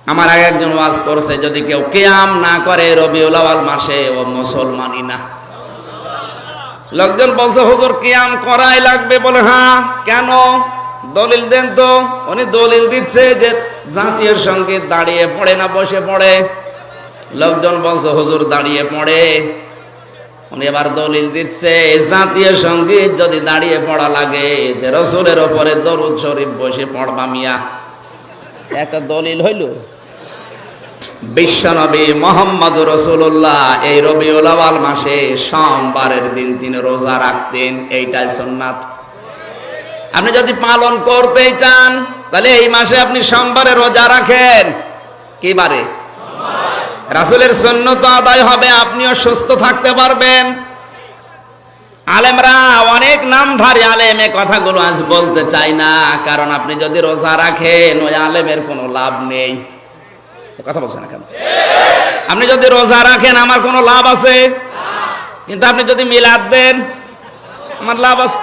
আমার আগে একজন ওয়াজ করছে, যদি কেউ কিয়াম না করে রবিউল আউয়াল মাসে ও মুসলমানই না। লোকজন বলছে হুজুর কিয়াম করাই লাগবে, বলে হ্যাঁ কেন, দলিল দেন তো। উনি দলিল দিচ্ছে যে জাতীয় সঙ্গীত দাঁড়িয়ে পড়ে না বসে পড়ে। লোকজন বলছে হুজুর দাঁড়িয়ে পড়ে। উনি এবার দলিল দিচ্ছে জাতীয় সঙ্গীত যদি দাঁড়িয়ে পড়া লাগে যে রাসূলের উপরে দরুদ শরীফ বসে পড়বা মিয়া। একটা দলিল হইল। বিশ্বনবী মুহাম্মদুর রাসূলুল্লাহ এই রবিউল আউয়াল মাসে সোমবারের দিন তিনি রোজা রাখতেন, এইটাই সুন্নাত। আপনি যদি পালন করতেই চান তাহলে এই মাসে আপনি সোমবারে রোজা রাখেন। কি বারে? রাসূলের সুন্নাত আদায় হবে, আপনিও সুস্থ থাকতে পারবেন। আলেমরা অনেক নামধারী আলেম, এই কথাগুলো আজ বলতে চাই না, কারণ আপনি যদি রোজা রাখেন ওই আলেমের কোনো লাভ নেই। কথা বলছেন না কেন? আপনি যদি রোজা রাখেন আমার কোনো লাভ আছে? কিন্তু আপনি যদি মিলাদ দেন আমার লাভ আছে।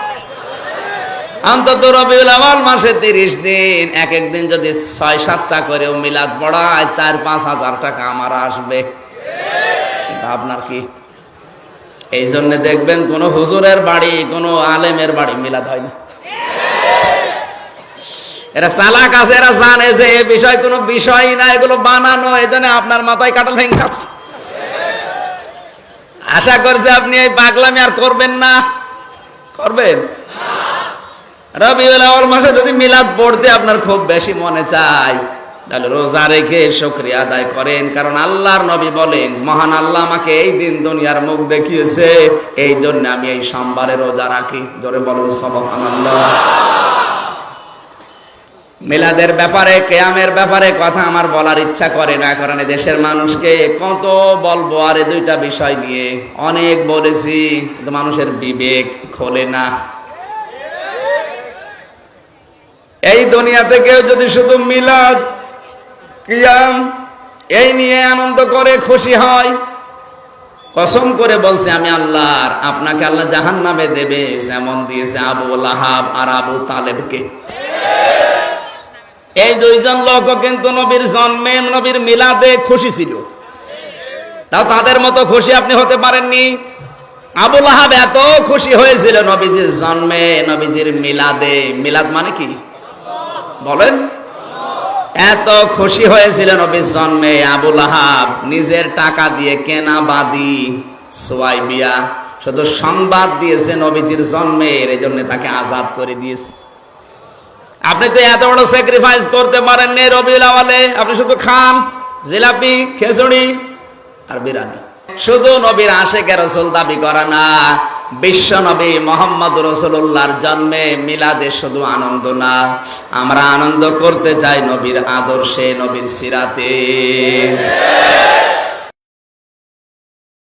অন্তত রবিউল আউয়াল মাসে 30 দিন, এক এক দিন যদি 6-7টা করেও মিলাদ পড়ায় 4-5 হাজার টাকা আমার আসবে। কিন্তু আপনার কি? এই জন্য দেখবেন কোন হুজুরের বাড়ি, কোন আলেমের বাড়ি মিলাদ হয় না। এরা চালাক আছে, এরা জানে যে এই বিষয় কোনো বিষয়ই না, এগুলো বানানো। এই জন্য আপনার মাথায় কাঁঠাল ভেঙে খাচ্ছে। আশা করছে আপনি এই পাগলামি আর করবেন না। করবেন? রবিউল আউয়াল মাসে যদি মিলাদ পড়তে আপনার খুব বেশি মনে চায় তাহলে রোজা রেখে শুকরিয়া আদায় করেন, কারণ আল্লাহর নবী বলেন মহান আল্লাহ আমাকে এই দিন দুনিয়ার মুখ দেখিয়েছে, এই জন্য আমি এই সোমবারে রোজা রাখি। জোরে বলুন সুবহানাল্লাহ। মিলাদের ব্যাপারে, কিয়ামের ব্যাপারে কথা আমার বলার ইচ্ছা করে না, কারণ দেশের মানুষকে কত বলবো। আর এই দুইটা বিষয় নিয়ে অনেক বলেছি, কিন্তু মানুষের বিবেক খোলে না। এই দুনিয়াতে কেউ যদি শুধু মিলাদ কিয়াম এই নিয়ে আনন্দ করে খুশি হয়, কসম করে বলছে আমি আল্লাহর, আপনাকে আল্লাহ জাহান্নামে দেবে যেমন দিয়েছে আবু লাহাব আর আবু তালেবকে। এই দুইজন লোক কিন্তু নবীর জন্মে, নবীর মিলাদে খুশি ছিল, তাও তাদের মতো খুশি আপনি হতে পারেননি। আবু লাহাব এত খুশি হয়েছিল নবীজির জন্মে, নবীজির মিলাদে। মিলাদ মানে কি বলেন? এত খুশি হয়েছিল নবীর জন্মে আবু লাহাব নিজের টাকা দিয়ে কেনা বাদী সুয়াইবিয়া শুধু সংবাদ দিয়েছে নবীজির জন্মের, এই জন্য তাকে আজাদ করে দিয়েছে। আপনি তো এত বড় স্যাক্রিফাইস করতে পারেননি রবিউল আউয়ালে, আপনি শুধু খান জিলাপি, খিচুড়ি আর বিরিয়ানি। শুধু নবীর আশিক রাসূল দাবি করা না, বিশ্ব নবী মুহাম্মদুর রাসূলুল্লাহর জন্মে মিলাদে শুধু আনন্দ না, আমরা আনন্দ করতে চাই নবীর আদর্শে, নবীর সিরাতে।